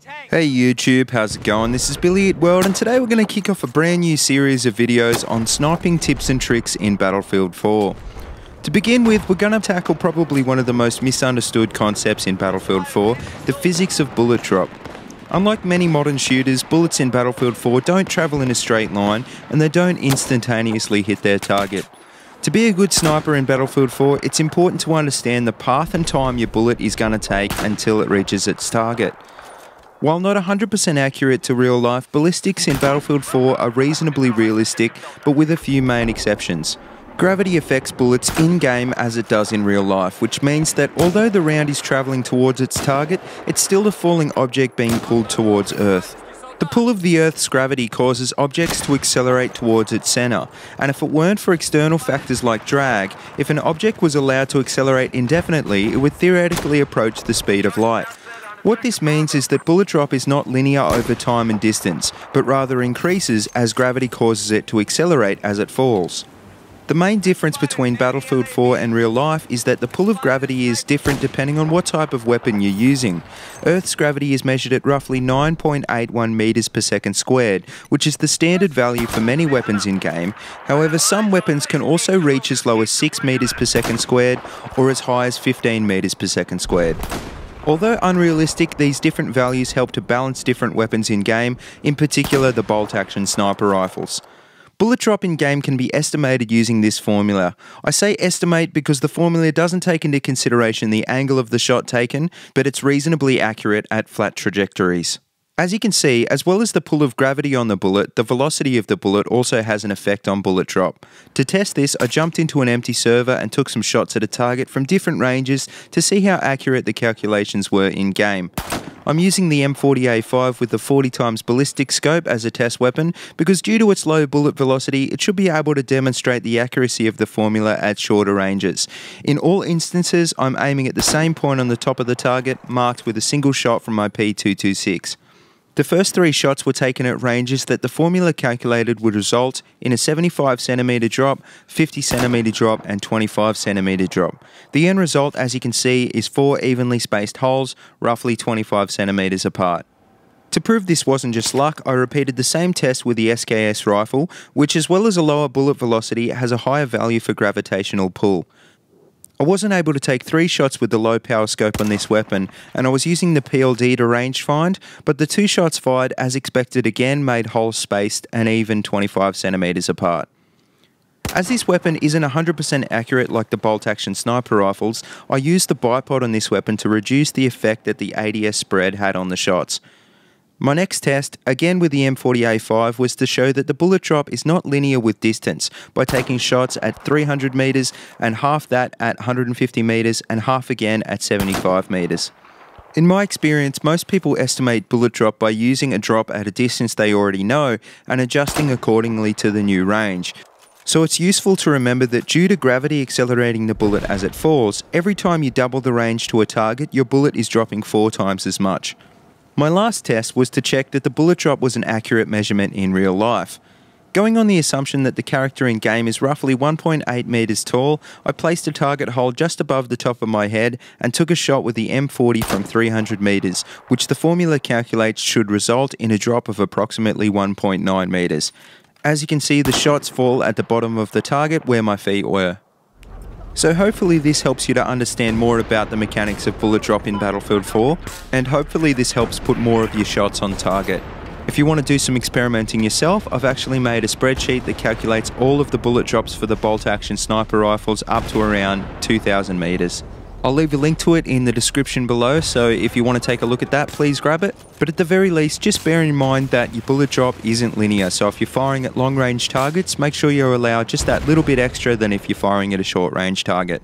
Hey YouTube, how's it going? This is BillyEatWorld, and today we're going to kick off a brand new series of videos on sniping tips and tricks in Battlefield 4. To begin with, we're going to tackle probably one of the most misunderstood concepts in Battlefield 4, the physics of bullet drop. Unlike many modern shooters, bullets in Battlefield 4 don't travel in a straight line and they don't instantaneously hit their target. To be a good sniper in Battlefield 4, it's important to understand the path and time your bullet is going to take until it reaches its target. While not 100% accurate to real life, ballistics in Battlefield 4 are reasonably realistic, but with a few main exceptions. Gravity affects bullets in-game as it does in real life, which means that although the round is travelling towards its target, it's still a falling object being pulled towards Earth. The pull of the Earth's gravity causes objects to accelerate towards its centre, and if it weren't for external factors like drag, if an object was allowed to accelerate indefinitely, it would theoretically approach the speed of light. What this means is that bullet drop is not linear over time and distance, but rather increases as gravity causes it to accelerate as it falls. The main difference between Battlefield 4 and real life is that the pull of gravity is different depending on what type of weapon you're using. Earth's gravity is measured at roughly 9.81 meters per second squared, which is the standard value for many weapons in-game. However, some weapons can also reach as low as 6 meters per second squared or as high as 15 meters per second squared. Although unrealistic, these different values help to balance different weapons in-game, in particular the bolt-action sniper rifles. Bullet drop in-game can be estimated using this formula. I say estimate because the formula doesn't take into consideration the angle of the shot taken, but it's reasonably accurate at flat trajectories. As you can see, as well as the pull of gravity on the bullet, the velocity of the bullet also has an effect on bullet drop. To test this, I jumped into an empty server and took some shots at a target from different ranges to see how accurate the calculations were in-game. I'm using the M40A5 with the 40x ballistic scope as a test weapon because due to its low bullet velocity, it should be able to demonstrate the accuracy of the formula at shorter ranges. In all instances, I'm aiming at the same point on the top of the target, marked with a single shot from my P226. The first 3 shots were taken at ranges that the formula calculated would result in a 75cm drop, 50cm drop and 25cm drop. The end result, as you can see, is 4 evenly spaced holes, roughly 25cm apart. To prove this wasn't just luck, I repeated the same test with the SKS rifle, which as well as a lower bullet velocity has a higher value for gravitational pull. I wasn't able to take 3 shots with the low power scope on this weapon, and I was using the PLD to range find, but the 2 shots fired as expected again made holes spaced and even 25cm apart. As this weapon isn't 100% accurate like the bolt-action sniper rifles, I used the bipod on this weapon to reduce the effect that the ADS spread had on the shots. My next test, again with the M40A5, was to show that the bullet drop is not linear with distance by taking shots at 300 meters and half that at 150 meters and half again at 75 meters. In my experience, most people estimate bullet drop by using a drop at a distance they already know and adjusting accordingly to the new range. So it's useful to remember that due to gravity accelerating the bullet as it falls, every time you double the range to a target, your bullet is dropping 4 times as much. My last test was to check that the bullet drop was an accurate measurement in real life. Going on the assumption that the character in game is roughly 1.8 meters tall, I placed a target hole just above the top of my head and took a shot with the M40 from 300 meters, which the formula calculates should result in a drop of approximately 1.9 meters. As you can see, the shots fall at the bottom of the target where my feet were. So hopefully this helps you to understand more about the mechanics of bullet drop in Battlefield 4, and hopefully this helps put more of your shots on target. If you want to do some experimenting yourself, I've actually made a spreadsheet that calculates all of the bullet drops for the bolt-action sniper rifles up to around 2,000 meters. I'll leave a link to it in the description below, so if you want to take a look at that, please grab it. But at the very least, just bear in mind that your bullet drop isn't linear, so if you're firing at long-range targets, make sure you're allowed just that little bit extra than if you're firing at a short-range target.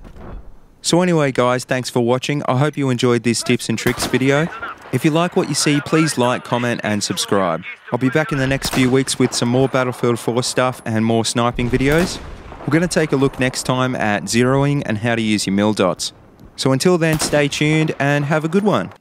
So anyway guys, thanks for watching. I hope you enjoyed this tips and tricks video. If you like what you see, please like, comment and subscribe. I'll be back in the next few weeks with some more Battlefield 4 stuff and more sniping videos. We're going to take a look next time at zeroing and how to use your mil dots. So until then, stay tuned and have a good one.